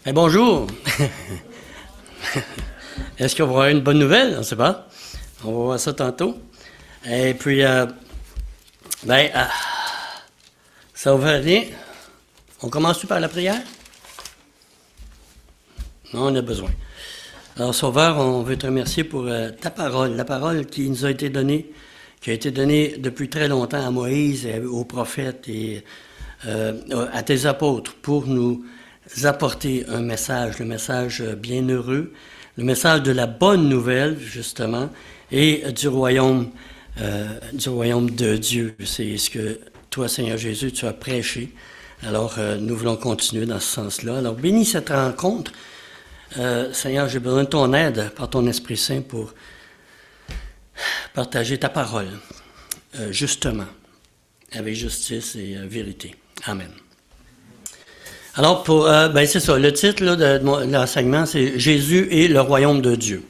Eh, bonjour! Est-ce qu'on va avoir une bonne nouvelle? On ne sait pas. On va voir ça tantôt. Et puis, ben, ça va rien. On commence par la prière? Non, on a besoin. Alors, Sauveur, on veut te remercier pour ta parole, la parole qui nous a été donnée, qui a été donnée depuis très longtemps à Moïse, et aux prophètes et à tes apôtres pour nous apporter un message, le message bienheureux, le message de la bonne nouvelle, justement, et du royaume de Dieu. C'est ce que toi, Seigneur Jésus, tu as prêché. Alors, nous voulons continuer dans ce sens-là. Alors, bénis cette rencontre. Seigneur, j'ai besoin de ton aide par ton Esprit Saint pour partager ta parole, justement, avec justice et vérité. Amen. Alors, c'est ça, le titre là, de l'enseignement, c'est Jésus et le royaume de Dieu.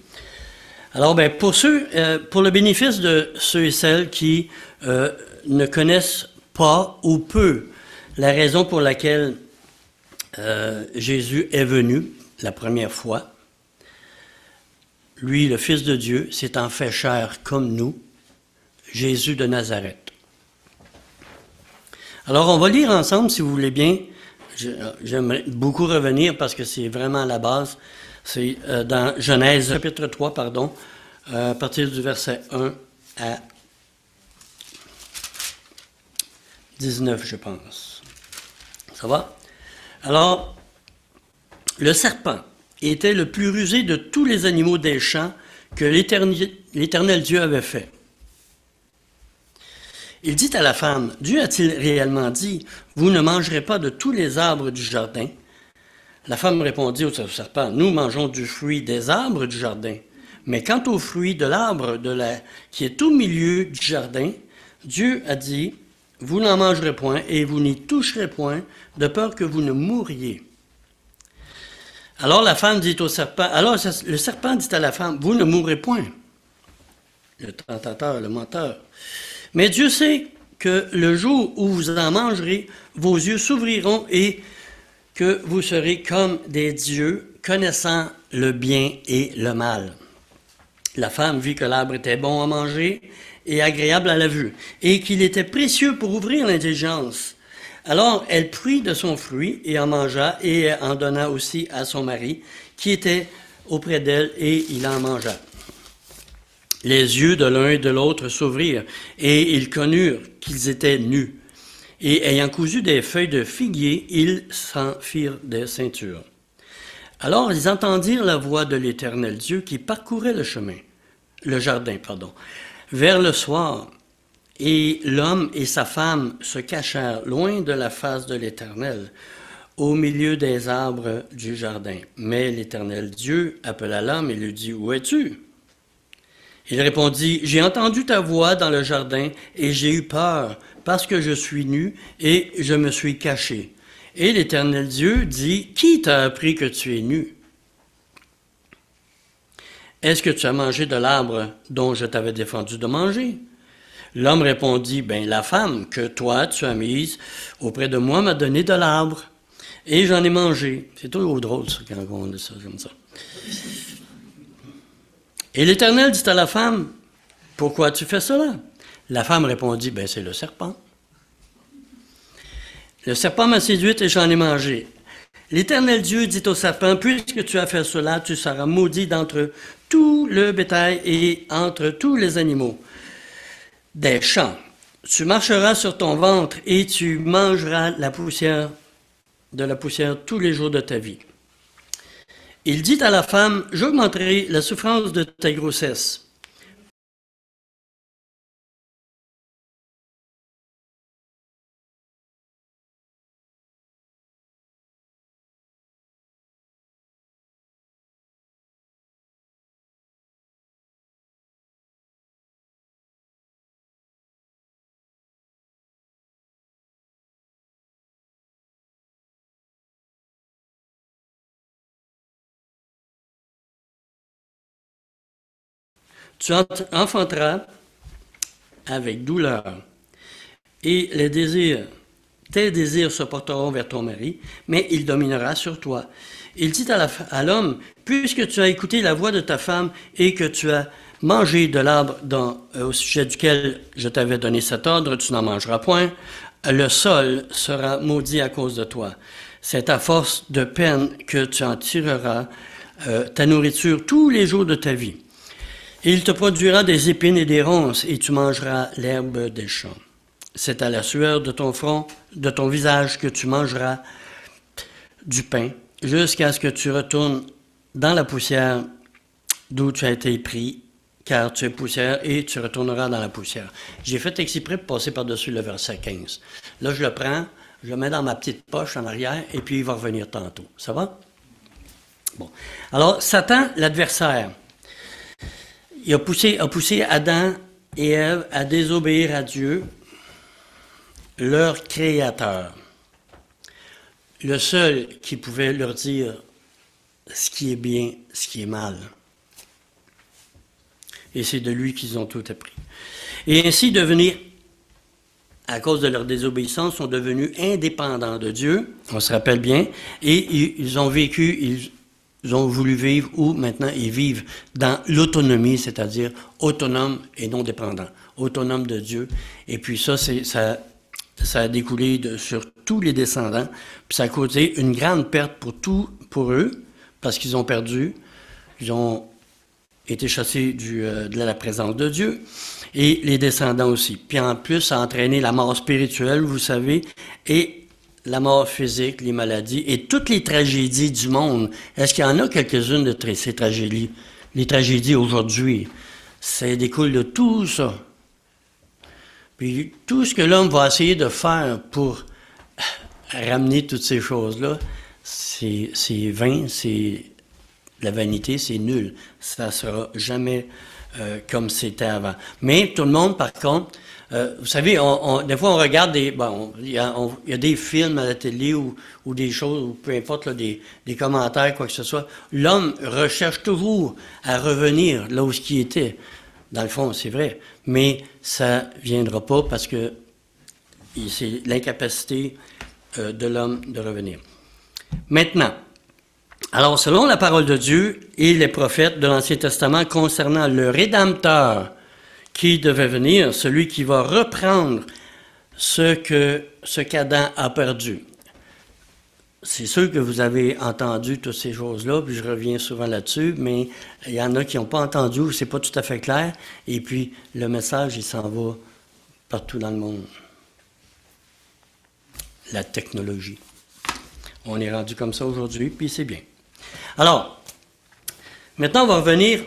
Alors, pour le bénéfice de ceux et celles qui ne connaissent pas ou peu la raison pour laquelle Jésus est venu la première fois, lui, le Fils de Dieu, s'étant fait chair comme nous, Jésus de Nazareth. Alors, on va lire ensemble, si vous voulez bien. J'aimerais beaucoup revenir parce que c'est vraiment la base. C'est dans Genèse, chapitre 3, à partir du verset 1 à 19, je pense. Ça va? Alors, le serpent était le plus rusé de tous les animaux des champs que l'Éternel Dieu avait fait. Il dit à la femme, Dieu a-t-il réellement dit, vous ne mangerez pas de tous les arbres du jardin? La femme répondit au serpent, nous mangeons du fruit des arbres du jardin. Mais quant au fruit de l'arbre qui est au milieu du jardin, Dieu a dit, vous n'en mangerez point et vous n'y toucherez point, de peur que vous ne mouriez. Alors la femme dit au serpent, alors le serpent dit à la femme, vous ne mourrez point. Le tentateur, le menteur. Mais Dieu sait que le jour où vous en mangerez, vos yeux s'ouvriront et que vous serez comme des dieux, connaissant le bien et le mal. La femme vit que l'arbre était bon à manger et agréable à la vue, et qu'il était précieux pour ouvrir l'intelligence. Alors elle prit de son fruit et en mangea, et en donna aussi à son mari, qui était auprès d'elle, et il en mangea. Les yeux de l'un et de l'autre s'ouvrirent, et ils connurent qu'ils étaient nus. Et ayant cousu des feuilles de figuier, ils s'en firent des ceintures. Alors ils entendirent la voix de l'Éternel Dieu qui parcourait le jardin, vers le soir. Et l'homme et sa femme se cachèrent loin de la face de l'Éternel, au milieu des arbres du jardin. Mais l'Éternel Dieu appela l'homme et lui dit, où es-tu? Il répondit, j'ai entendu ta voix dans le jardin et j'ai eu peur parce que je suis nu et je me suis caché. Et l'Éternel Dieu dit, qui t'a appris que tu es nu? Est-ce que tu as mangé de l'arbre dont je t'avais défendu de manger? L'homme répondit, la femme que toi tu as mise auprès de moi m'a donné de l'arbre et j'en ai mangé. C'est toujours drôle ça, quand on dit ça comme ça. Et l'Éternel dit à la femme, pourquoi tu fais cela? La femme répondit, c'est le serpent. Le serpent m'a séduite et j'en ai mangé. L'Éternel Dieu dit au serpent, puisque tu as fait cela, tu seras maudit d'entre tout le bétail et entre tous les animaux des champs. Tu marcheras sur ton ventre et tu mangeras de la poussière tous les jours de ta vie. Il dit à la femme, j'augmenterai la souffrance de ta grossesse. Tu enfanteras avec douleur, et les désirs tes désirs se porteront vers ton mari, mais il dominera sur toi. Il dit à l'homme, puisque tu as écouté la voix de ta femme et que tu as mangé de l'arbre au sujet duquel je t'avais donné cet ordre, tu n'en mangeras point, le sol sera maudit à cause de toi. C'est à force de peine que tu en tireras ta nourriture tous les jours de ta vie. Il te produira des épines et des ronces, et tu mangeras l'herbe des champs. C'est à la sueur de ton front, de ton visage, que tu mangeras du pain, jusqu'à ce que tu retournes dans la poussière d'où tu as été pris, car tu es poussière, et tu retourneras dans la poussière. J'ai fait exprès pour passer par-dessus le verset 15. Là, je le prends, je le mets dans ma petite poche en arrière, et puis il va revenir tantôt. Ça va? Bon. Alors, Satan, l'adversaire, il a poussé Adam et Ève à désobéir à Dieu, leur créateur. Le seul qui pouvait leur dire ce qui est bien, ce qui est mal. Et c'est de lui qu'ils ont tout appris. Et ainsi devenir, à cause de leur désobéissance, sont devenus indépendants de Dieu, on se rappelle bien, et ils ont vécu, ils ont voulu vivre où maintenant ils vivent dans l'autonomie, c'est-à-dire autonome et non dépendant, autonome de Dieu. Et puis ça a découlé sur tous les descendants, puis ça a causé une grande perte pour eux, parce qu'ils ont perdu, ils ont été chassés de la présence de Dieu, et les descendants aussi. Puis en plus, ça a entraîné la mort spirituelle, vous savez, et la mort physique, les maladies, et toutes les tragédies du monde. Est-ce qu'il y en a quelques-unes de ces tragédies? Les tragédies aujourd'hui, ça découle de tout ça. Puis tout ce que l'homme va essayer de faire pour ramener toutes ces choses-là, c'est vain, c'est la vanité, c'est nul. Ça ne sera jamais comme c'était avant. Mais tout le monde, par contre, vous savez, des fois on regarde il y a des films à la télé ou des choses, ou peu importe, là, des commentaires, quoi que ce soit. L'homme recherche toujours à revenir là où il était. Dans le fond, c'est vrai. Mais ça ne viendra pas parce que c'est l'incapacité de l'homme de revenir. Maintenant, alors selon la parole de Dieu et les prophètes de l'Ancien Testament concernant le Rédempteur qui devait venir, celui qui va reprendre ce qu'Adam a perdu. C'est sûr que vous avez entendu toutes ces choses-là, puis je reviens souvent là-dessus, mais il y en a qui n'ont pas entendu, ou c'est pas tout à fait clair, et puis le message, il s'en va partout dans le monde. La technologie. On est rendu comme ça aujourd'hui, puis c'est bien. Alors, maintenant on va revenir,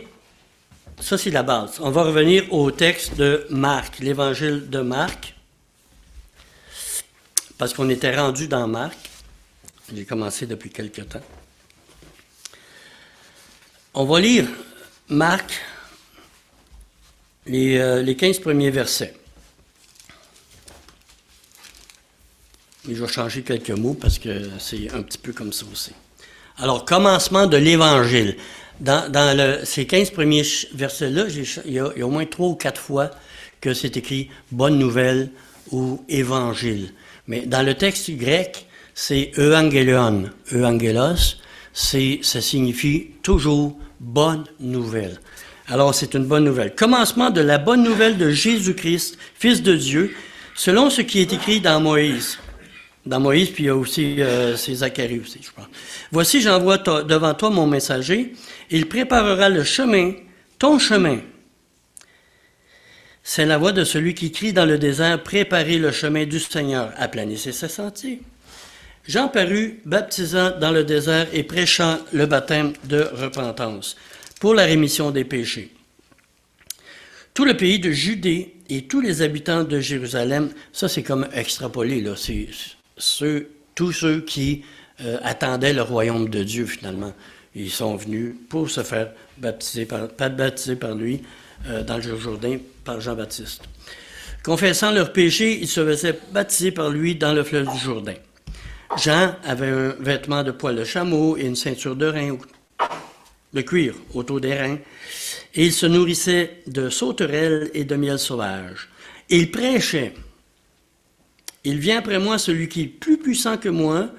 ça c'est la base, on va revenir au texte de Marc, l'évangile de Marc, parce qu'on était rendu dans Marc. J'ai commencé depuis quelque temps. On va lire Marc, les 15 premiers versets. Et je vais changer quelques mots parce que c'est un petit peu comme ça aussi. Alors, commencement de l'Évangile. Dans ces 15 premiers versets-là, il y a au moins 3 ou 4 fois que c'est écrit « Bonne nouvelle » ou « Évangile ». Mais dans le texte grec, c'est euangelion. Euangelos, ça signifie toujours bonne nouvelle. Alors, c'est une bonne nouvelle. Commencement de la bonne nouvelle de Jésus-Christ, Fils de Dieu, selon ce qui est écrit dans Moïse. Dans Moïse, puis il y a aussi c'est Zacharie aussi, je pense. Voici, j'envoie devant toi mon messager. Il préparera le chemin, ton chemin. C'est la voix de celui qui crie dans le désert, préparez le chemin du Seigneur, aplanissez ses sentiers. Jean parut, baptisant dans le désert et prêchant le baptême de repentance pour la rémission des péchés. Tout le pays de Judée et tous les habitants de Jérusalem, ça c'est comme extrapolé, là, c'est tous ceux qui attendaient le royaume de Dieu finalement. Ils sont venus pour se faire baptiser par lui dans le Jourdain par Jean-Baptiste. Confessant leurs péchés, ils se faisaient baptiser par lui dans le fleuve du Jourdain. Jean avait un vêtement de poil de chameau et une ceinture de reins, de cuir autour des reins, et il se nourrissait de sauterelles et de miel sauvage. Et il prêchait Il vient après moi celui qui est plus puissant que moi,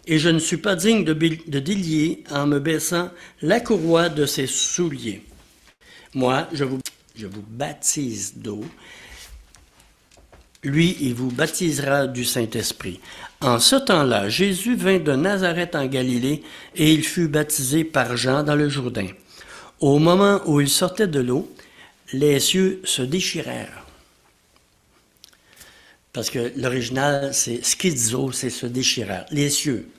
et je ne suis pas digne de délier en me baissant la courroie de ses souliers. Moi, je vous baptise d'eau. Lui, il vous baptisera du Saint-Esprit. En ce temps-là, Jésus vint de Nazareth en Galilée, et il fut baptisé par Jean dans le Jourdain. Au moment où il sortait de l'eau, les cieux se déchirèrent. Parce que l'original, c'est schizo, c'est se déchirèrent. Les cieux.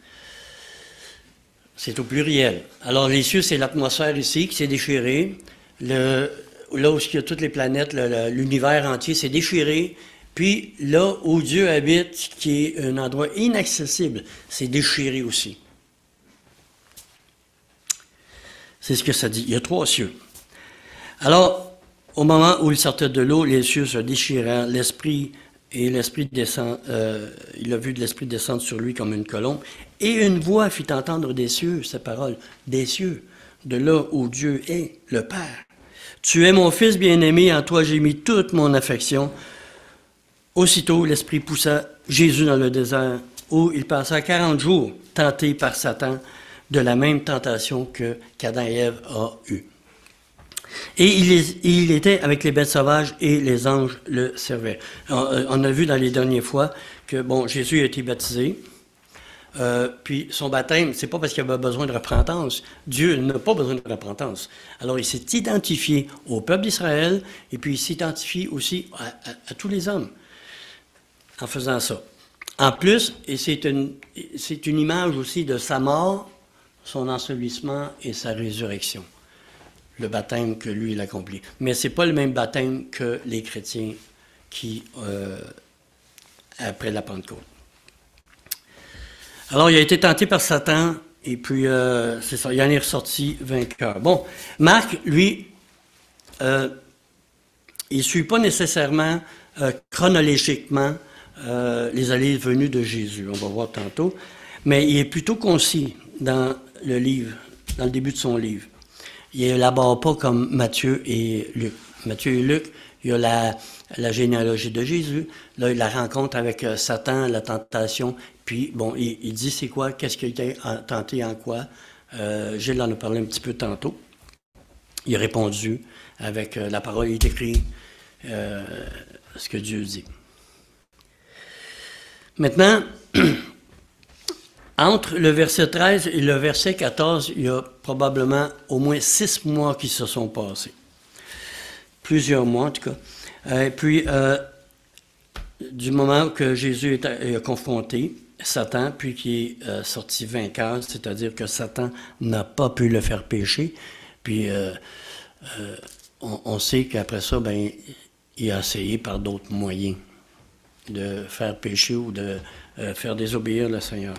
C'est au pluriel. Alors, les cieux, c'est l'atmosphère ici qui s'est déchirée. Là où il y a toutes les planètes, l'univers entier s'est déchiré. Puis là où Dieu habite, qui est un endroit inaccessible, c'est déchiré aussi. C'est ce que ça dit. Il y a 3 cieux. Alors, au moment où il sortait de l'eau, les cieux se déchirèrent, l'esprit descend, il a vu de l'esprit descendre sur lui comme une colombe, et une voix fit entendre des cieux, ces paroles, des cieux, de là où Dieu est, le Père. Tu es mon fils bien-aimé, en toi j'ai mis toute mon affection. Aussitôt, l'Esprit poussa Jésus dans le désert, où il passa 40 jours tenté par Satan de la même tentation qu'Adam et Ève a eue. Et il était avec les bêtes sauvages et les anges le servaient. On a vu dans les dernières fois que, bon, Jésus a été baptisé, puis son baptême, c'est pas parce qu'il avait besoin de repentance. Dieu n'a pas besoin de repentance. Alors, il s'est identifié au peuple d'Israël, et puis il s'identifie aussi à tous les hommes en faisant ça. En plus, et c'est une image aussi de sa mort, son ensevelissement et sa résurrection. Le baptême que lui, il accomplit. Mais ce n'est pas le même baptême que les chrétiens qui, après la Pentecôte. Alors, il a été tenté par Satan, et puis, c'est ça, il en est ressorti vainqueur. Bon, Marc, lui, il ne suit pas nécessairement, chronologiquement, les allées et venues de Jésus, on va voir tantôt, mais il est plutôt concis dans le livre, dans le début de son livre. Il n'élabore pas comme Matthieu et Luc. Matthieu et Luc, il y a la généalogie de Jésus, là, il la rencontre avec Satan, la tentation, puis, bon, il dit c'est quoi, qu'est-ce qui a été tenté en quoi. Gilles en a parlé un petit peu tantôt. Il a répondu avec la parole, il est écrit ce que Dieu dit. Maintenant, entre le verset 13 et le verset 14, il y a probablement au moins 6 mois qui se sont passés. Plusieurs mois, en tout cas. Puis, du moment que Jésus est confronté, Satan, puis qu'il est sorti vainqueur, c'est-à-dire que Satan n'a pas pu le faire pécher, puis on sait qu'après ça, ben, il a essayé par d'autres moyens de faire pécher ou de faire désobéir le Seigneur.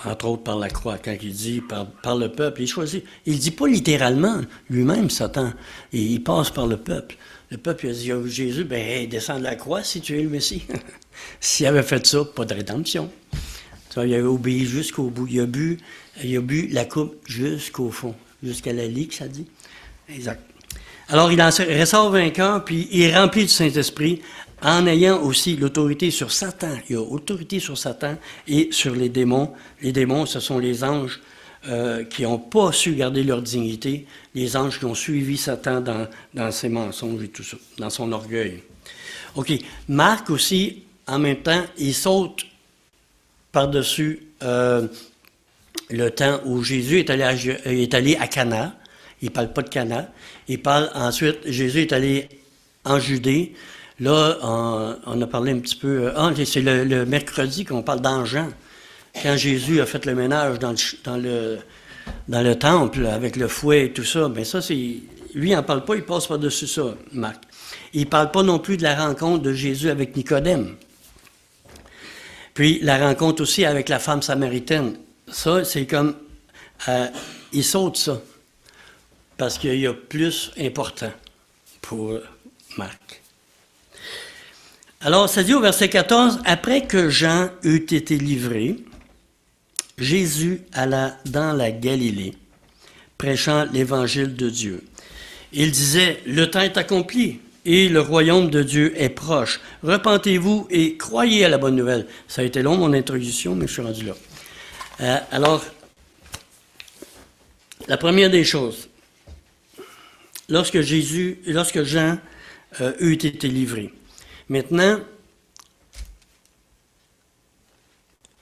Entre autres par la croix, quand il dit par le peuple, il choisit. Il ne dit pas littéralement lui-même, Satan, et il passe par le peuple. Le peuple il a dit à Jésus, ben hey, descends de la croix si tu es le Messie. S'il avait fait ça, pas de rédemption. Tu vois, il a obéi jusqu'au bout. Il a bu la coupe jusqu'au fond, jusqu'à la lie, que ça dit. Exact. Alors, il en ressort vainqueur, puis il est rempli du Saint-Esprit, en ayant aussi l'autorité sur Satan. Il a autorité sur Satan et sur les démons. Les démons, ce sont les anges qui n'ont pas su garder leur dignité, les anges qui ont suivi Satan dans ses mensonges et tout ça, dans son orgueil. OK. Marc aussi, en même temps, il saute par-dessus le temps où Jésus est allé à Cana. Il ne parle pas de Cana. Il parle ensuite, Jésus est allé en Judée. Là, on a parlé un petit peu... c'est le mercredi qu'on parle d'Enjean. Quand Jésus a fait le ménage dans le temple, avec le fouet et tout ça, bien ça, c'est... Lui, il n'en parle pas, il passe par-dessus ça, Marc. Il ne parle pas non plus de la rencontre de Jésus avec Nicodème. Puis, la rencontre aussi avec la femme samaritaine. Ça, c'est comme... il saute ça. Parce qu'il y a plus important pour Marc. Alors, ça dit au verset 14, « Après que Jean eut été livré, Jésus alla dans la Galilée, prêchant l'évangile de Dieu. Il disait, « Le temps est accompli, et le royaume de Dieu est proche. Repentez-vous et croyez à la bonne nouvelle. Ça a été long, mon introduction, mais je suis rendu là. Alors, la première des choses, lorsque Jean eut été livré. Maintenant,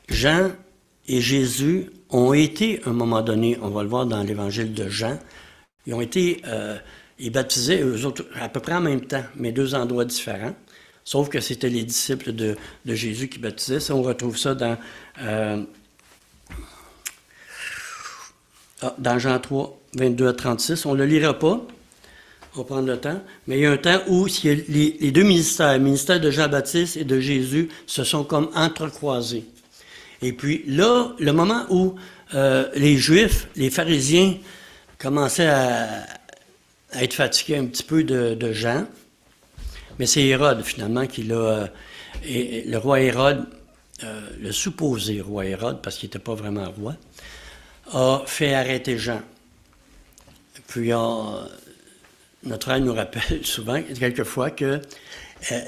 Jean et Jésus ont été, à un moment donné, on va le voir dans l'évangile de Jean, ils baptisaient eux autres à peu près en même temps, mais deux endroits différents, sauf que c'était les disciples de Jésus qui baptisaient. Ça, on retrouve ça dans Jean 3, 22 à 36. On ne le lira pas, on va prendre le temps, mais il y a un temps où les deux ministères, le ministère de Jean-Baptiste et de Jésus, se sont comme entrecroisés. Et puis là, le moment où les Juifs, les pharisiens, commençaient à être fatigués un petit peu de Jean, mais c'est Hérode finalement qui l'a... le roi Hérode, le supposé roi Hérode, parce qu'il n'était pas vraiment roi, a fait arrêter Jean. Puis notre frère nous rappelle souvent, quelquefois, que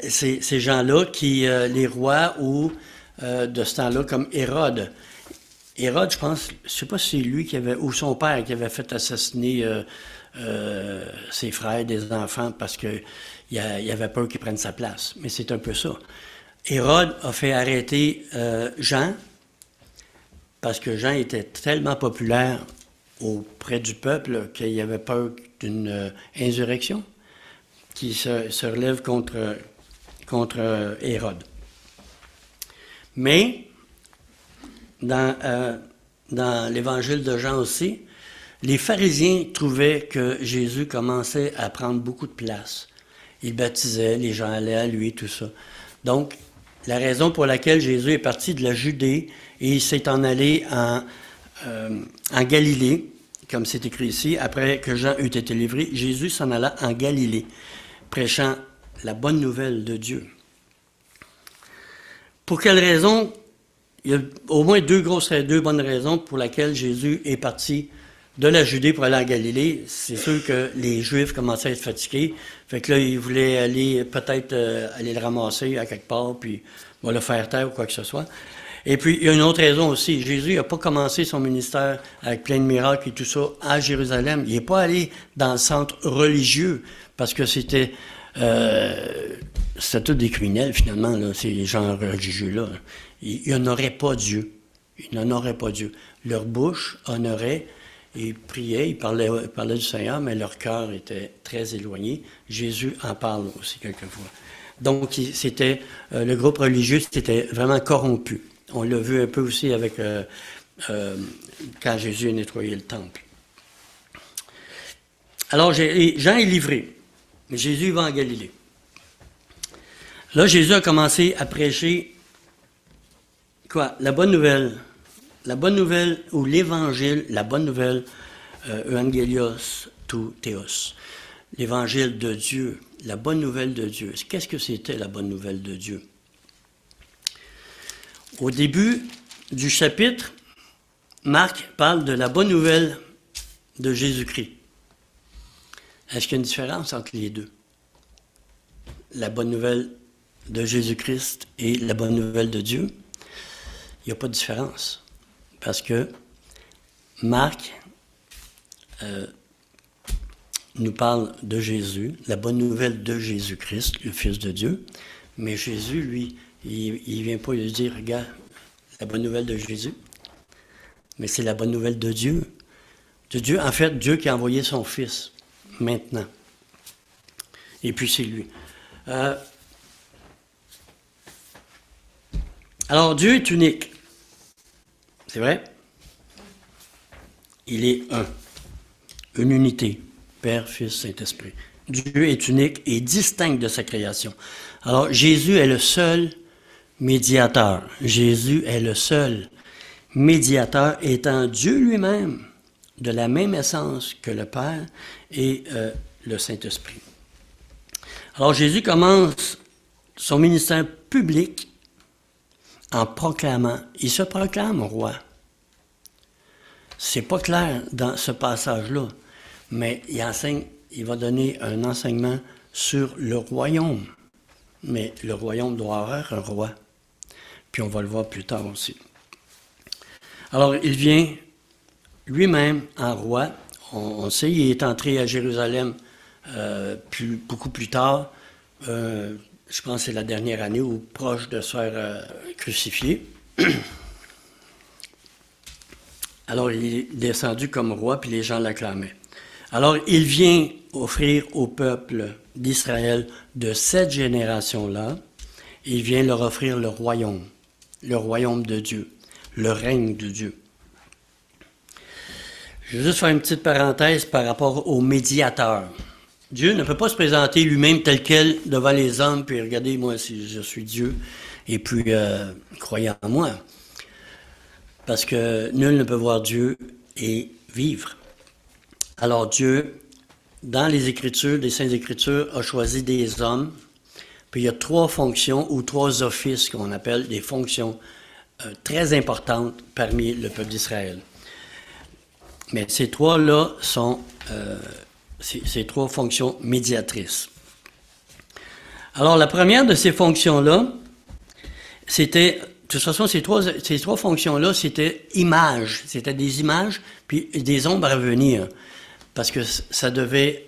ces gens-là qui, les rois ou de ce temps-là, comme Hérode. Hérode, je pense, je ne sais pas si c'est lui qui avait, ou son père qui avait fait assassiner ses frères, des enfants, parce qu'il avait peur qu'ils prennent sa place. Mais c'est un peu ça. Hérode a fait arrêter Jean, parce que Jean était tellement populaire auprès du peuple qu'il avait peur d'une insurrection qui se relève contre Hérode. Mais, dans l'évangile de Jean aussi, les pharisiens trouvaient que Jésus commençait à prendre beaucoup de place. Il baptisait, les gens allaient à lui, tout ça. Donc, la raison pour laquelle Jésus est parti de la Judée et il s'est en allé en Galilée, comme c'est écrit ici, après que Jean eut été livré, Jésus s'en alla en Galilée, prêchant la bonne nouvelle de Dieu. Pour quelle raison? Il y a au moins deux bonnes raisons pour lesquelles Jésus est parti de la Judée pour aller en Galilée. C'est sûr que les Juifs commençaient à être fatigués. Fait que là, ils voulaient aller, peut-être aller le ramasser à quelque part, puis le faire taire ou quoi que ce soit. Et puis, il y a une autre raison aussi. Jésus n'a pas commencé son ministère avec plein de miracles et tout ça à Jérusalem. Il n'est pas allé dans le centre religieux parce que c'était tous des criminels, finalement, là, ces gens religieux-là. Ils n'honoraient pas Dieu. Ils n'honoraient pas Dieu. Leur bouche honorait, ils priaient, ils parlaient du Seigneur, mais leur cœur était très éloigné. Jésus en parle aussi quelquefois. Donc, c'était le groupe religieux, c'était vraiment corrompu. On l'a vu un peu aussi avec quand Jésus a nettoyé le temple. Alors, Jean est livré. Mais Jésus va en Galilée. Là, Jésus a commencé à prêcher quoi? La bonne nouvelle. La bonne nouvelle ou l'évangile, la bonne nouvelle, Evangelios tou Théos. L'évangile de Dieu, la bonne nouvelle de Dieu. Qu'est-ce que c'était la bonne nouvelle de Dieu? Au début du chapitre, Marc parle de la bonne nouvelle de Jésus-Christ. Est-ce qu'il y a une différence entre les deux? La bonne nouvelle de Jésus-Christ et la bonne nouvelle de Dieu? Il n'y a pas de différence. Parce que Marc nous parle de Jésus, la bonne nouvelle de Jésus-Christ, le Fils de Dieu. Mais Jésus, lui, il ne vient pas lui dire, regarde, la bonne nouvelle de Jésus. Mais c'est la bonne nouvelle de Dieu. De Dieu, en fait, Dieu qui a envoyé son Fils. Maintenant. Et puis c'est lui. Alors Dieu est unique. C'est vrai? Il est un. Une unité. Père, Fils, Saint-Esprit. Dieu est unique et distinct de sa création. Alors Jésus est le seul médiateur. Jésus est le seul médiateur étant Dieu lui-même, de la même essence que le Père et le Saint-Esprit. Alors Jésus commence son ministère public en proclamant, il se proclame roi. C'est pas clair dans ce passage-là, mais il va donner un enseignement sur le royaume. Mais le royaume doit avoir un roi. Puis on va le voir plus tard aussi. Alors, il vient lui-même en roi. On sait, il est entré à Jérusalem beaucoup plus tard. Je pense que c'est la dernière année ou proche de se faire crucifier. Alors, il est descendu comme roi, puis les gens l'acclamaient. Alors, il vient offrir au peuple d'Israël de cette génération-là, il vient leur offrir le royaume de Dieu, le règne de Dieu. Je vais juste faire une petite parenthèse par rapport au médiateur. Dieu ne peut pas se présenter lui-même tel quel devant les hommes, puis regardez, moi, si je suis Dieu, et puis croyez en moi. Parce que nul ne peut voir Dieu et vivre. Alors Dieu, dans les Écritures, les Saintes Écritures, a choisi des hommes, puis il y a 3 fonctions ou 3 offices qu'on appelle des fonctions très importantes parmi le peuple d'Israël. Mais ces 3-là sont ces 3 fonctions médiatrices. Alors la première de ces fonctions-là, c'était... De toute façon, ces trois fonctions-là, c'était images. C'était des images, puis des ombres à venir. Parce que ça devait...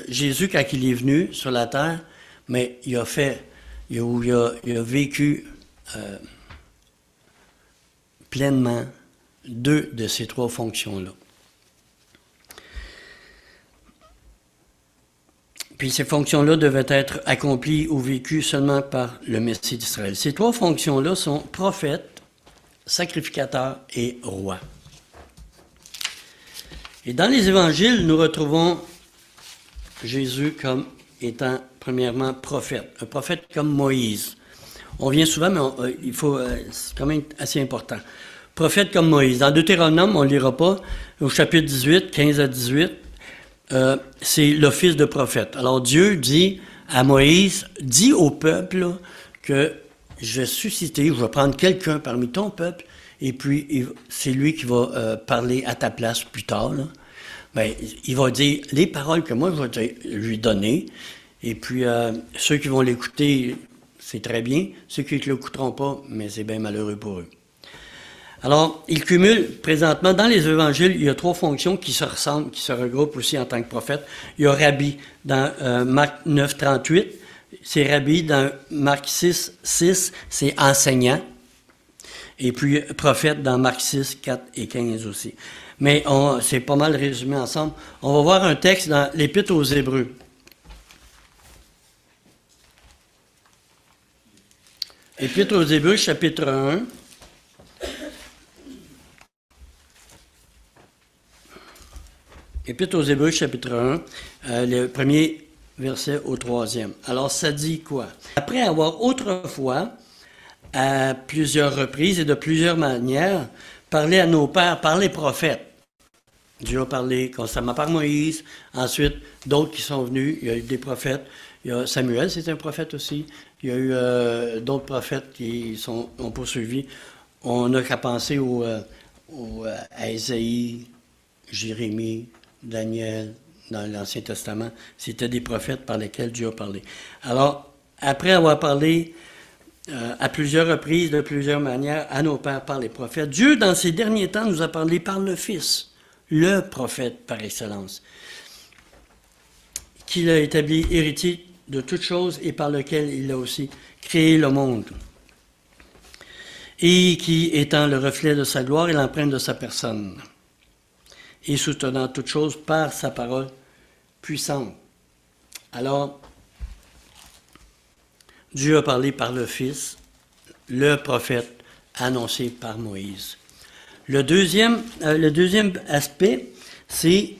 Jésus, quand il est venu sur la terre, mais il a vécu pleinement 2 de ces 3 fonctions-là. Puis ces fonctions-là devaient être accomplies ou vécues seulement par le Messie d'Israël. Ces 3 fonctions-là sont prophète, sacrificateur et roi. Et dans les évangiles, nous retrouvons Jésus comme étant premièrement prophète. Un prophète comme Moïse. On vient souvent, mais c'est quand même assez important. Prophète comme Moïse. Dans Deutéronome, on ne lira pas, au chapitre 18, 15 à 18, c'est l'office de prophète. Alors Dieu dit à Moïse, dis au peuple là, que je vais susciter, je vais prendre quelqu'un parmi ton peuple, et puis c'est lui qui va parler à ta place plus tard. Là. Ben, il va dire les paroles que moi je vais lui donner, et puis ceux qui vont l'écouter, c'est très bien. Ceux qui ne l'écouteront pas, mais c'est bien malheureux pour eux. Alors, il cumule présentement, dans les évangiles, il y a 3 fonctions qui se ressemblent, qui se regroupent aussi en tant que prophète. Il y a rabbi dans Marc 9, 38, c'est rabbi dans Marc 6, 6, c'est enseignant. Et puis prophète dans Marc 6, 4 et 15 aussi. Mais c'est pas mal résumé ensemble. On va voir un texte dans l'Épître aux Hébreux. Épître aux Hébreux, chapitre 1. Épître aux Hébreux, chapitre 1, le premier verset au 3e. Alors, ça dit quoi? Après avoir autrefois, à plusieurs reprises et de plusieurs manières, parlé à nos pères par les prophètes. Dieu a parlé constamment par Moïse. Ensuite, d'autres qui sont venus. Il y a eu des prophètes. Il y a Samuel, c'est un prophète aussi. Il y a eu d'autres prophètes qui ont poursuivi. On n'a qu'à penser à Ésaïe, Jérémie, Daniel, dans l'Ancien Testament, c'était des prophètes par lesquels Dieu a parlé. Alors, après avoir parlé à plusieurs reprises, de plusieurs manières, à nos pères par les prophètes, Dieu, dans ces derniers temps, nous a parlé par le Fils, le prophète par excellence, qu'il a établi héritier de toutes choses et par lequel il a aussi créé le monde, et qui, étant le reflet de sa gloire et l'empreinte de sa personne, et soutenant toutes choses par sa parole puissante. Alors, Dieu a parlé par le Fils, le prophète annoncé par Moïse. Le deuxième aspect, c'est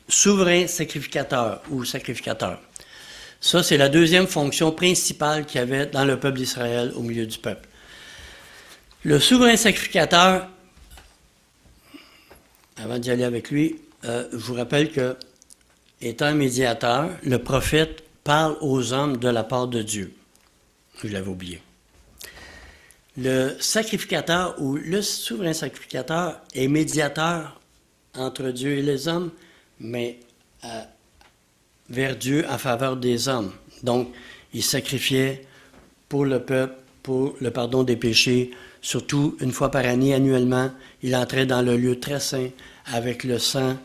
souverain sacrificateur ou sacrificateur. Ça, c'est la deuxième fonction principale qu'il y avait dans le peuple d'Israël au milieu du peuple. Le souverain sacrificateur, avant d'y aller avec lui, je vous rappelle que, étant médiateur, le prophète parle aux hommes de la part de Dieu. Je l'avais oublié. Le sacrificateur ou le souverain sacrificateur est médiateur entre Dieu et les hommes, mais vers Dieu en faveur des hommes. Donc, il sacrifiait pour le peuple, pour le pardon des péchés, surtout une fois par année, annuellement. Il entrait dans le lieu très saint avec le sang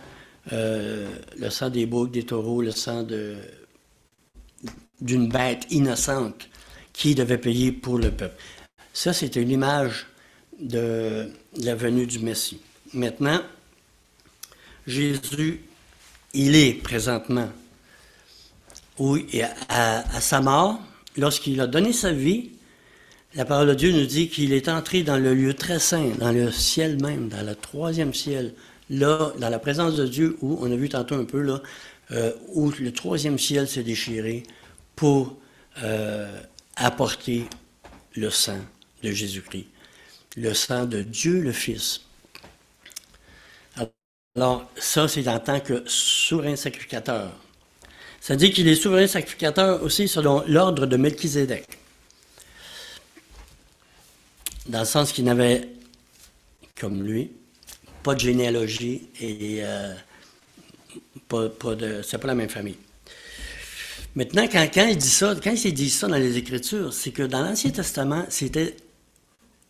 des boucs, des taureaux, le sang d'une bête innocente qui devait payer pour le peuple. Ça, c'était une image de la venue du Messie. Maintenant, Jésus, il est présentement à sa mort, lorsqu'il a donné sa vie, la parole de Dieu nous dit qu'il est entré dans le lieu très saint, dans le ciel même, dans le troisième ciel, là, dans la présence de Dieu, où, on a vu tantôt un peu, là, où le troisième ciel s'est déchiré pour apporter le sang de Jésus-Christ, le sang de Dieu le Fils. Alors, ça, c'est en tant que souverain sacrificateur. Ça dit qu'il est souverain sacrificateur aussi selon l'ordre de Melchizedek. Dans le sens qu'il n'avait, comme lui, pas de généalogie et c'est pas la même famille. Maintenant, quand il dit ça, quand il s'est dit ça dans les Écritures, c'est que dans l'Ancien Testament, c'était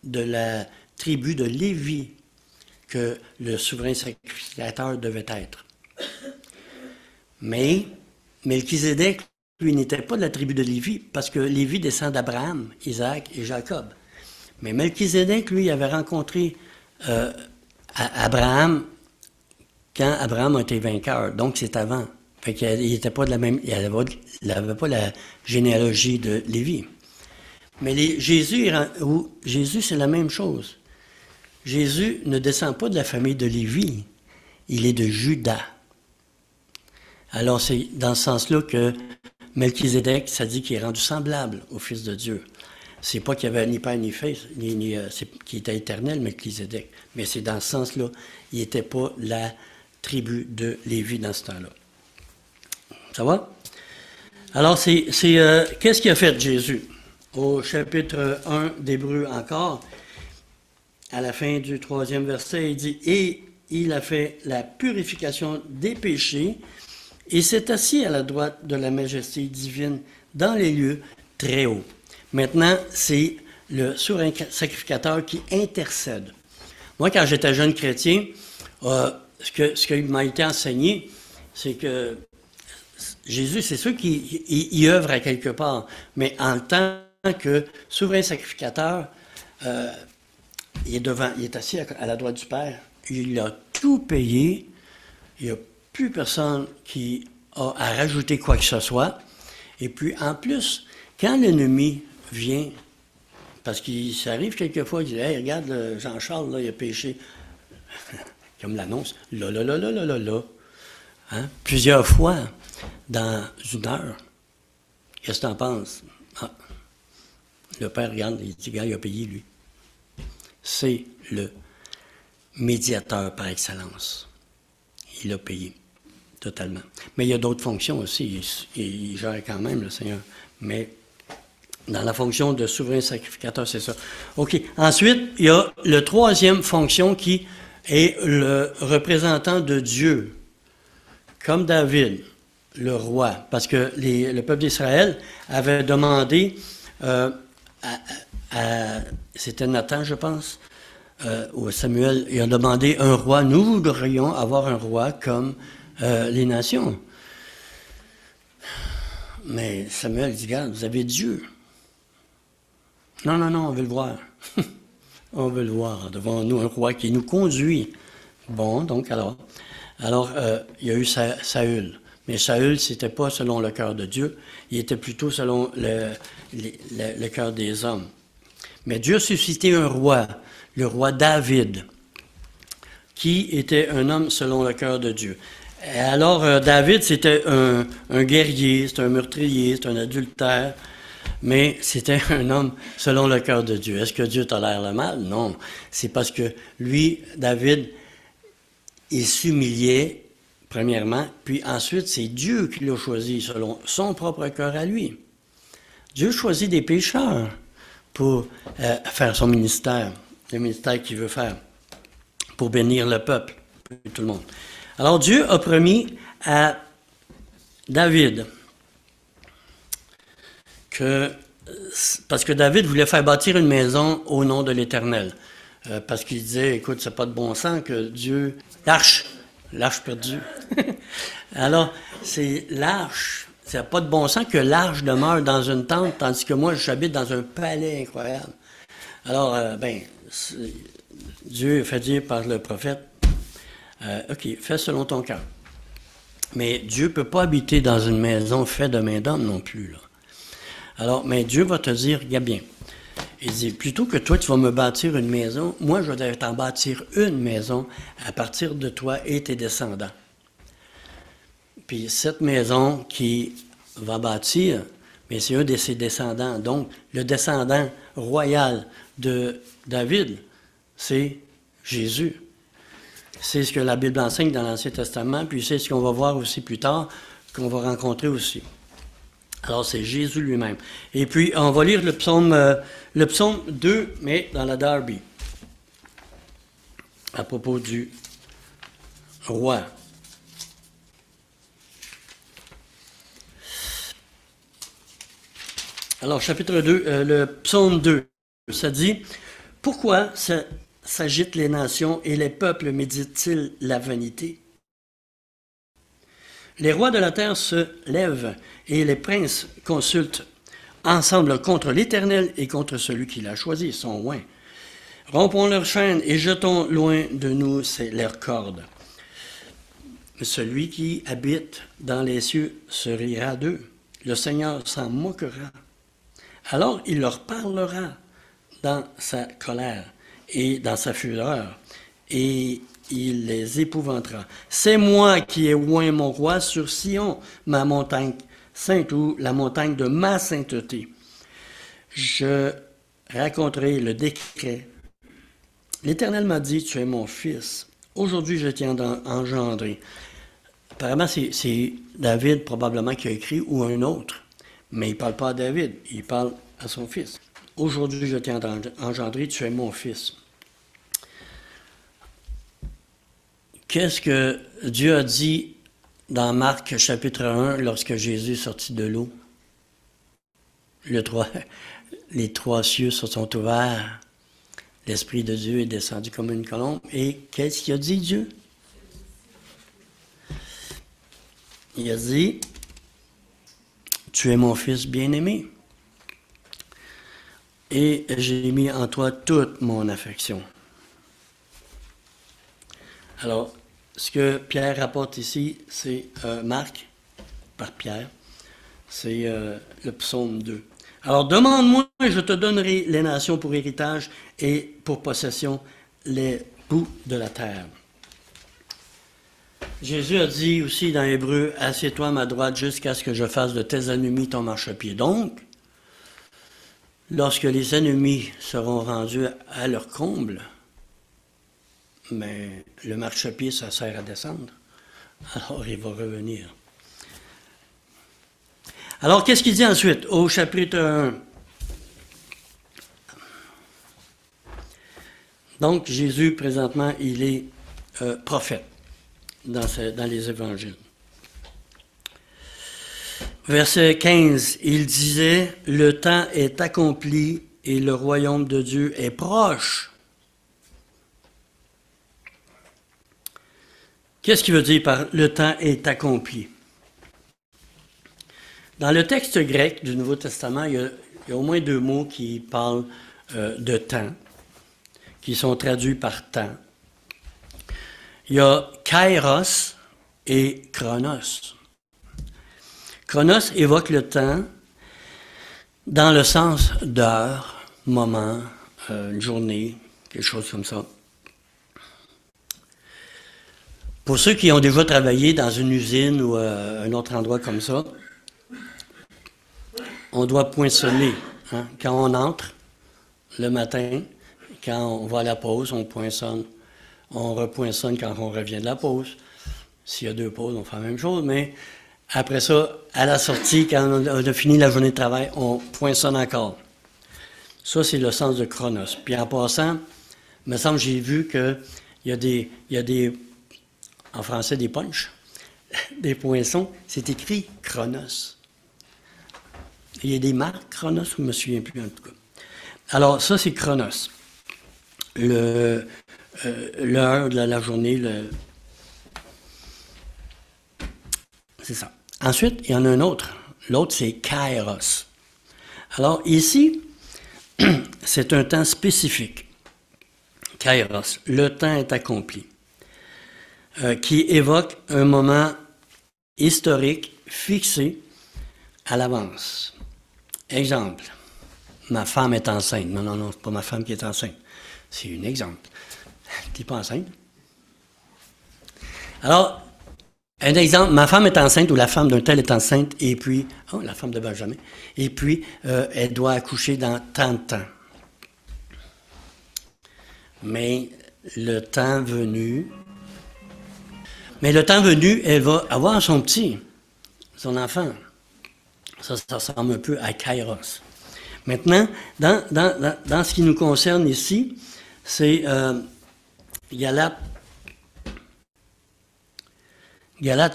de la tribu de Lévi que le souverain sacrificateur devait être. Mais Melchizedek, lui, n'était pas de la tribu de Lévi, parce que Lévi descend d'Abraham, Isaac et Jacob. Mais Melchizedek, lui, avait rencontré Abraham quand Abraham a été vainqueur, donc c'est avant. Fait qu'il n'était pas de la même, il n'avait pas la généalogie de Lévi. Mais Jésus, c'est la même chose. Jésus ne descend pas de la famille de Lévi, il est de Juda. Alors c'est dans ce sens-là que Melchizedek, ça dit qu'il est rendu semblable au Fils de Dieu. C'est pas qu'il y avait ni père ni fils, qu'il était éternel, Melchizedek, mais c'est dans ce sens-là, il n'était pas la tribu de Lévi dans ce temps-là. Ça va? Alors, qu'est-ce qu'il a fait Jésus? Au chapitre 1 d'Hébreux encore, à la fin du 3e verset, il dit « Et il a fait la purification des péchés et s'est assis à la droite de la majesté divine dans les lieux très hauts. » Maintenant, c'est le souverain sacrificateur qui intercède. Moi, quand j'étais jeune chrétien, ce qui m'a été enseigné, c'est que Jésus, c'est sûr qu'il y œuvre à quelque part, mais en tant que souverain sacrificateur, il est assis à la droite du Père. Il a tout payé. Il n'y a plus personne qui a à rajouter quoi que ce soit. Et puis, en plus, quand l'ennemi vient, parce que ça arrive quelquefois, il dit « Hey, regarde, Jean-Charles, là, il a péché. » Comme l'annonce, là. Hein? Plusieurs fois dans une heure. Qu'est-ce que tu en penses? Ah. Le père regarde, il dit, gars, il a payé, lui. C'est le médiateur par excellence. Il a payé, totalement. Mais il y a d'autres fonctions aussi. Il gère quand même, le Seigneur. Mais dans la fonction de souverain sacrificateur, c'est ça. OK. Ensuite, il y a la troisième fonction qui est le représentant de Dieu. Comme David, le roi, parce que le peuple d'Israël avait demandé, c'était Nathan, je pense, ou Samuel, il a demandé un roi. Nous voudrions avoir un roi comme les nations. Mais Samuel dit, regarde, vous avez Dieu. Non, on veut le voir. On veut le voir devant nous, un roi qui nous conduit. Bon, donc alors, il y a eu Saül. Mais Saül, c'était pas selon le cœur de Dieu, il était plutôt selon le cœur des hommes. Mais Dieu a suscité un roi, le roi David, qui était un homme selon le cœur de Dieu. Et alors, David, c'était un guerrier, c'était un meurtrier, c'était un adultère, mais c'était un homme selon le cœur de Dieu. Est-ce que Dieu tolère le mal? Non. C'est parce que lui, David, il s'humiliait, premièrement, puis ensuite, c'est Dieu qui l'a choisi selon son propre cœur à lui. Dieu choisit des pécheurs pour faire son ministère, le ministère qu'il veut faire, pour bénir le peuple, tout le monde. Alors Dieu a promis à David, parce que David voulait faire bâtir une maison au nom de l'Éternel. Parce qu'il disait, écoute, c'est pas de bon sens que Dieu... L'arche perdue. Alors, c'est l'arche. C'est pas de bon sens que l'arche demeure dans une tente, tandis que moi, j'habite dans un palais incroyable. Alors, Dieu fait dire par le prophète, OK, fais selon ton cœur. Mais Dieu ne peut pas habiter dans une maison faite de main d'homme non plus, là. Alors, mais Dieu va te dire, regarde bien, il dit, plutôt que toi, tu vas me bâtir une maison, moi, je vais t'en bâtir une maison à partir de toi et tes descendants. Puis cette maison qui va bâtir, mais c'est un de ses descendants. Donc, le descendant royal de David, c'est Jésus. C'est ce que la Bible enseigne dans l'Ancien Testament, puis c'est ce qu'on va voir aussi plus tard, qu'on va rencontrer aussi. Alors, c'est Jésus lui-même. Et puis, on va lire le psaume 2, mais dans la Darby, à propos du roi. Alors, chapitre 2, le psaume 2, ça dit « Pourquoi s'agitent les nations et les peuples méditent-ils la vanité? Les rois de la terre se lèvent et les princes consultent ensemble contre l'Éternel et contre celui qui l'a choisi, son oint. Rompons leurs chaînes et jetons loin de nous leurs cordes. Celui qui habite dans les cieux se rira d'eux. Le Seigneur s'en moquera. Alors il leur parlera dans sa colère et dans sa fureur, et il les épouvantera. C'est moi qui ai oint mon roi sur Sion, ma montagne sainte, ou la montagne de ma sainteté. Je raconterai le décret. L'Éternel m'a dit, tu es mon fils. Aujourd'hui, je t'ai engendré. Apparemment, c'est David probablement qui a écrit, ou un autre. Mais il ne parle pas à David, il parle à son fils. Aujourd'hui, je t'ai engendré, tu es mon fils. Qu'est-ce que Dieu a dit dans Marc chapitre 1 lorsque Jésus est sorti de l'eau? Les trois cieux se sont ouverts, l'Esprit de Dieu est descendu comme une colombe. Et qu'est-ce qu'il a dit Dieu? Il a dit, tu es mon fils bien-aimé. Et j'ai mis en toi toute mon affection. Alors, ce que Pierre rapporte ici, c'est Marc, par Pierre, c'est le psaume 2. Alors, demande-moi et je te donnerai les nations pour héritage et pour possession les bouts de la terre. Jésus a dit aussi dans Hébreu, assieds-toi à ma droite jusqu'à ce que je fasse de tes ennemis ton marchepied. Donc, lorsque les ennemis seront rendus à leur comble, mais le marchepied, ça sert à descendre. Alors, il va revenir. Alors, qu'est-ce qu'il dit ensuite au chapitre 1? Donc, Jésus, présentement, il est prophète dans les évangiles. Verset 15, il disait, « Le temps est accompli et le royaume de Dieu est proche. » Qu'est-ce qu'il veut dire par « le temps est accompli » ? Dans le texte grec du Nouveau Testament, il y a au moins deux mots qui parlent de temps, qui sont traduits par temps. Il y a kairos et chronos. Chronos évoque le temps dans le sens d'heure, moment, une journée, quelque chose comme ça. Pour ceux qui ont déjà travaillé dans une usine ou un autre endroit comme ça, on doit poinçonner. Hein? Quand on entre le matin, quand on va à la pause, on poinçonne. On repoinçonne quand on revient de la pause. S'il y a deux pauses, on fait la même chose, mais après ça, à la sortie, quand on a fini la journée de travail, on poinçonne encore. Ça, c'est le sens de chronos. Puis en passant, il me semble que j'ai vu qu'il y a des en français, des punchs. des poinçons, c'est écrit Chronos. Il y a des marques Chronos, je ne me souviens plus en tout cas. Alors, ça, c'est Chronos. L'heure de la journée, c'est ça. Ensuite, il y en a un autre. L'autre, c'est Kairos. Alors, ici, c'est un temps spécifique. Kairos, le temps est accompli, qui évoque un moment historique fixé à l'avance. Exemple, ma femme est enceinte. Non, non, non, c'est pas ma femme qui est enceinte. C'est un exemple. Tu n'es pas enceinte? Alors, un exemple, ma femme est enceinte ou la femme d'un tel est enceinte et puis, la femme de Benjamin, et puis elle doit accoucher dans tant de temps. Mais le temps venu, elle va avoir son petit, son enfant. Ça ressemble un peu à Kairos. Maintenant, dans ce qui nous concerne ici, c'est Galates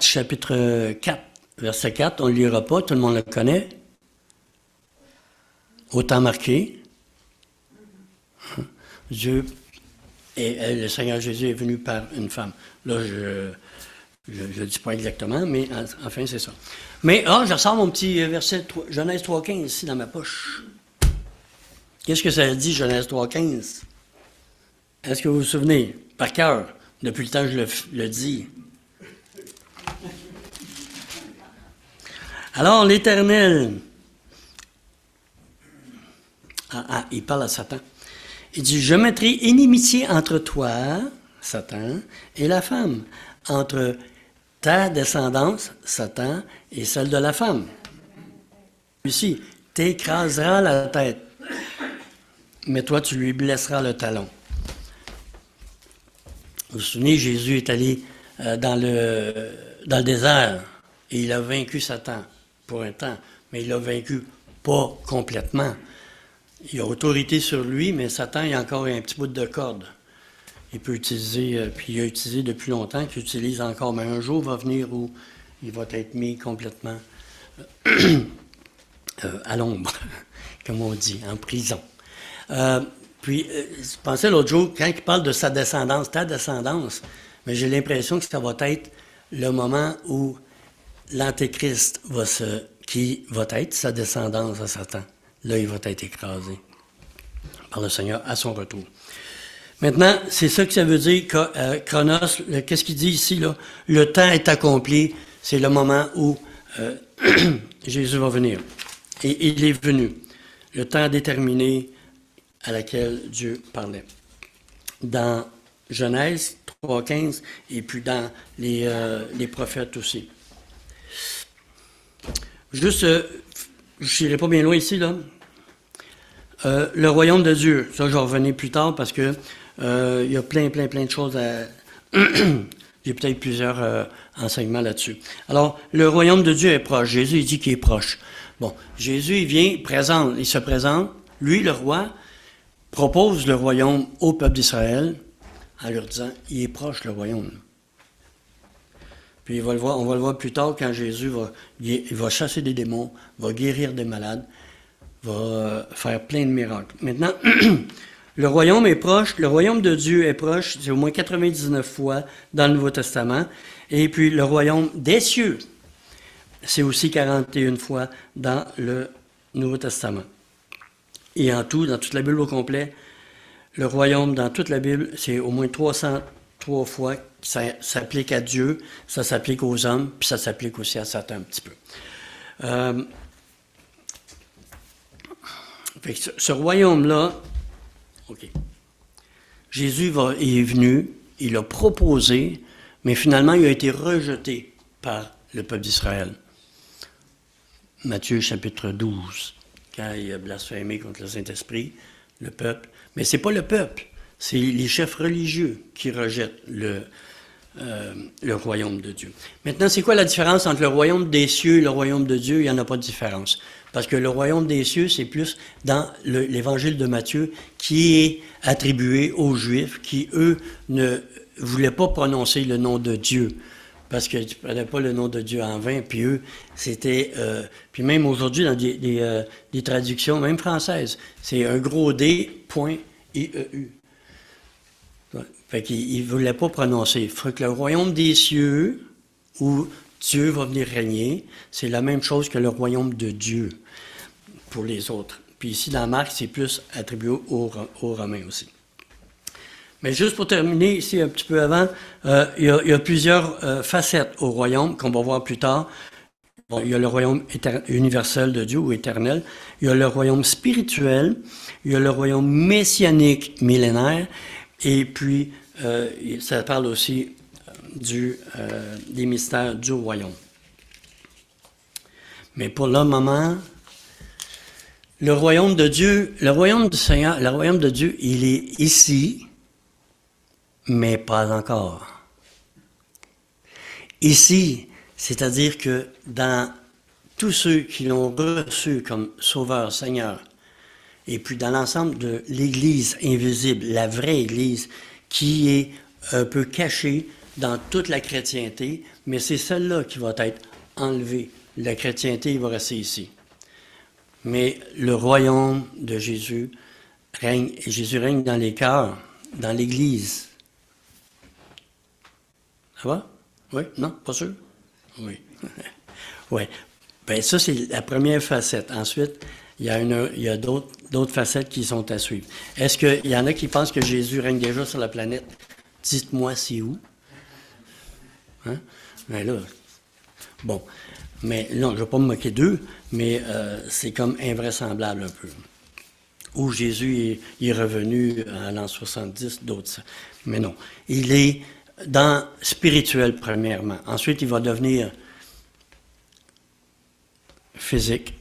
chapitre 4, verset 4, on ne le lira pas, tout le monde le connaît. Au temps marqué, Dieu et le Seigneur Jésus est venu par une femme. Là, je ne dis pas exactement, mais enfin, c'est ça. Mais, je ressors mon petit verset Genèse 3,15 ici dans ma poche. Qu'est-ce que ça dit, Genèse 3,15? Est-ce que vous vous souvenez, par cœur, depuis le temps que je le dis? Alors, l'Éternel, il parle à Satan. Il dit, je mettrai inimitié entre toi, Satan, et la femme, entre ta descendance, Satan, et celle de la femme. Ici, t'écraseras la tête, mais toi, tu lui blesseras le talon. Vous vous souvenez, Jésus est allé dans le désert et il a vaincu Satan pour un temps, mais il l'a vaincu pas complètement. Il a autorité sur lui, mais Satan, il a encore un petit bout de corde. Il peut utiliser, puis il a utilisé depuis longtemps, qu'il utilise encore, mais un jour va venir où il va être mis complètement à l'ombre, comme on dit, en prison. Je pensais l'autre jour, quand il parle de sa descendance, ta descendance, mais j'ai l'impression que ça va être le moment où l'Antéchrist qui va être sa descendance à Satan. Là, il va être écrasé par le Seigneur à son retour. Maintenant, c'est ça que ça veut dire, Chronos, qu'est-ce qu'il dit ici, là? Le temps est accompli, c'est le moment où Jésus va venir. Et il est venu. Le temps déterminé à laquelle Dieu parlait. Dans Genèse 3,15 et puis dans les prophètes aussi. Juste, je n'irai pas bien loin ici, là. Le royaume de Dieu, ça je vais revenir plus tard parce que il y a plein de choses à... J'ai peut-être plusieurs enseignements là-dessus. Alors, le royaume de Dieu est proche. Jésus, il dit qu'il est proche. Bon, Jésus, il se présente, lui, le roi, propose le royaume au peuple d'Israël en leur disant, il est proche le royaume. Puis on va le voir plus tard quand Jésus va chasser des démons, va guérir des malades, va faire plein de miracles. Maintenant, le royaume est proche, le royaume de Dieu est proche, c'est au moins 99 fois dans le Nouveau Testament, et puis le royaume des cieux, c'est aussi 41 fois dans le Nouveau Testament. Et en tout, dans toute la Bible au complet, le royaume dans toute la Bible, c'est au moins 303 fois que ça s'applique à Dieu, ça s'applique aux hommes, puis ça s'applique aussi à Satan un petit peu. Fait que ce royaume-là, OK. Jésus est venu, il a proposé, mais finalement, il a été rejeté par le peuple d'Israël. Matthieu chapitre 12, quand il a blasphémé contre le Saint-Esprit, le peuple. Mais ce n'est pas le peuple, c'est les chefs religieux qui rejettent le royaume de Dieu. Maintenant, c'est quoi la différence entre le royaume des cieux et le royaume de Dieu? Il n'y en a pas de différence. Parce que le royaume des cieux, c'est plus dans l'évangile de Matthieu qui est attribué aux Juifs qui, eux, ne voulaient pas prononcer le nom de Dieu parce que tu ne prenais pas le nom de Dieu en vain, puis eux, c'était... puis même aujourd'hui, dans des traductions, même françaises, c'est un gros D, point, I-E-U. Ouais. Fait qu'ils ne voulaient pas prononcer. Il faut que le royaume des cieux, où Dieu va venir régner, c'est la même chose que le royaume de Dieu pour les autres. Puis ici, dans Marc, c'est plus attribué aux Romains aussi. Mais juste pour terminer, ici un petit peu avant, il y a plusieurs facettes au royaume qu'on va voir plus tard. Bon, il y a le royaume universel de Dieu ou éternel, il y a le royaume spirituel, il y a le royaume messianique millénaire, et puis ça parle aussi des mystères du royaume. Mais pour le moment, le royaume de Dieu, le royaume du Seigneur, le royaume de Dieu, il est ici, mais pas encore. Ici, c'est-à-dire que dans tous ceux qui l'ont reçu comme Sauveur, Seigneur, et puis dans l'ensemble de l'Église invisible, la vraie Église, qui est un peu cachée dans toute la chrétienté, mais c'est celle-là qui va être enlevée. La chrétienté, il va rester ici. Mais le royaume de Jésus règne, et Jésus règne dans les cœurs, dans l'Église. Ça va? Oui? Non? Pas sûr? Oui. Oui. Bien, ça, c'est la première facette. Ensuite, il y a d'autres facettes qui sont à suivre. Est-ce qu'il y en a qui pensent que Jésus règne déjà sur la planète? Dites-moi c'est où? Hein? Mais là, bon. Mais non, je ne vais pas me moquer d'eux, mais c'est comme invraisemblable un peu. Où Jésus est revenu en l'an 70, d'autres. Mais non. Il est dans spirituel, premièrement. Ensuite, il va devenir physique.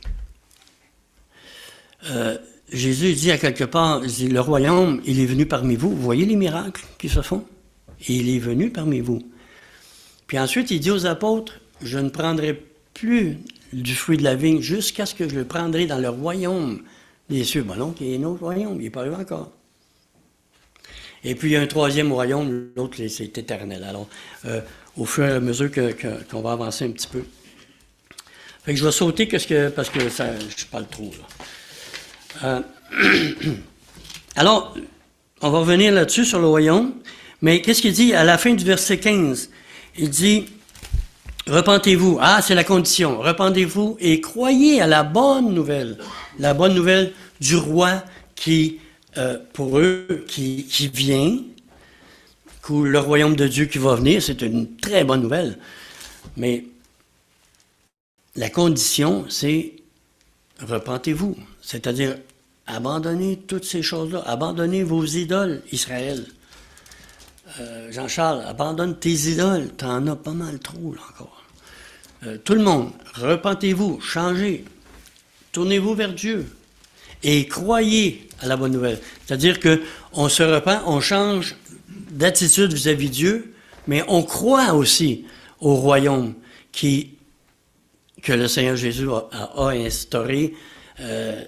Jésus dit à quelque part, il dit, le royaume, il est venu parmi vous. Vous voyez les miracles qui se font? Il est venu parmi vous. Puis ensuite, il dit aux apôtres, je ne prendrai plus du fruit de la vigne jusqu'à ce que je le prendrai dans le royaume des cieux. Bon, donc, il y a un autre royaume, il n'est pas arrivé encore. Et puis, il y a un troisième royaume, l'autre, c'est éternel. Alors, au fur et à mesure qu'on va avancer un petit peu. Fait que je vais sauter parce que ça, je parle trop, là. Alors, on va revenir là-dessus sur le royaume. Mais qu'est-ce qu'il dit à la fin du verset 15? Il dit, repentez-vous. Ah, c'est la condition. Repentez-vous et croyez à la bonne nouvelle. La bonne nouvelle du roi qui, pour eux, qui vient, le royaume de Dieu qui va venir. C'est une très bonne nouvelle. Mais la condition, c'est repentez-vous. C'est-à-dire, abandonnez toutes ces choses-là. Abandonnez vos idoles, Israël. Jean-Charles, abandonne tes idoles. T'en as pas mal trop, là, encore. Tout le monde, repentez-vous, changez. Tournez-vous vers Dieu. Et croyez à la bonne nouvelle. C'est-à-dire qu'on se repent, on change d'attitude vis-à-vis de Dieu, mais on croit aussi au royaume que le Seigneur Jésus a instauré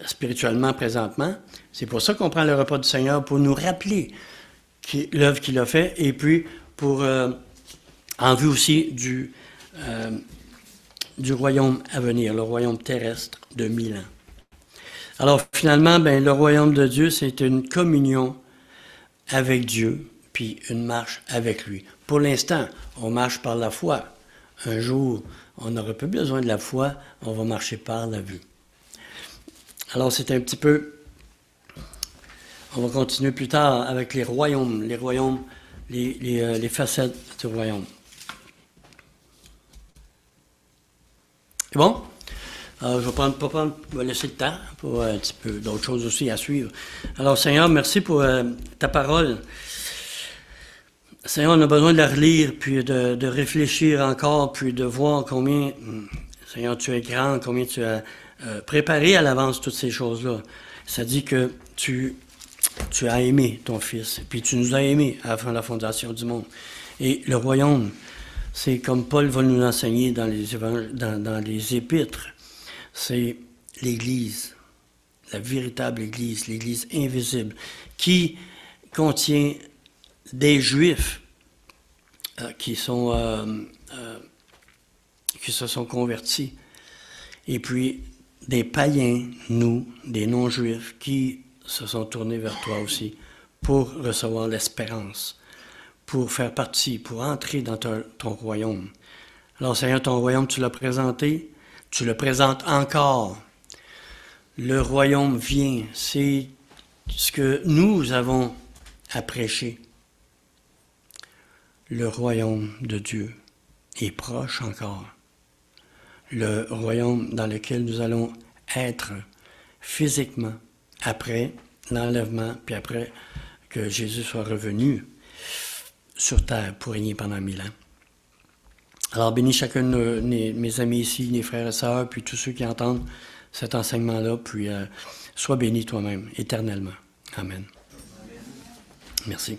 spirituellement présentement. C'est pour ça qu'on prend le repas du Seigneur, pour nous rappeler l'œuvre qu'il a fait, et puis pour en vue aussi du royaume à venir, le royaume terrestre de 1000 ans. Alors finalement, le royaume de Dieu, c'est une communion avec Dieu, puis une marche avec lui. Pour l'instant, on marche par la foi. Un jour, on n'aura plus besoin de la foi, on va marcher par la vue. Alors c'est un petit peu... On va continuer plus tard avec les royaumes, les facettes du royaume. C'est bon? Alors, je vais laisser le temps pour un petit peu d'autres choses aussi à suivre. Alors, Seigneur, merci pour ta parole. Seigneur, on a besoin de la relire, puis de réfléchir encore, puis de voir combien, Seigneur, tu es grand, combien tu as préparé à l'avance toutes ces choses-là. Ça dit que tu as aimé ton Fils, puis tu nous as aimés avant la fondation du monde. Et le royaume, c'est comme Paul va nous l'enseigner dans les épîtres, c'est l'Église, la véritable Église, l'Église invisible, qui contient des Juifs qui se sont convertis. Et puis, des païens, nous, des non-juifs, qui se sont tournés vers toi aussi pour recevoir l'espérance, pour faire partie, pour entrer dans ton royaume. Alors, Seigneur, ton royaume, tu l'as présenté, tu le présentes encore. Le royaume vient, c'est ce que nous avons à prêcher. Le royaume de Dieu est proche encore. Le royaume dans lequel nous allons être physiquement après l'enlèvement, puis après que Jésus soit revenu sur terre pour régner pendant 1000 ans. Alors bénis chacun de mes amis ici, mes frères et sœurs, puis tous ceux qui entendent cet enseignement-là, puis sois béni toi-même éternellement. Amen. Merci.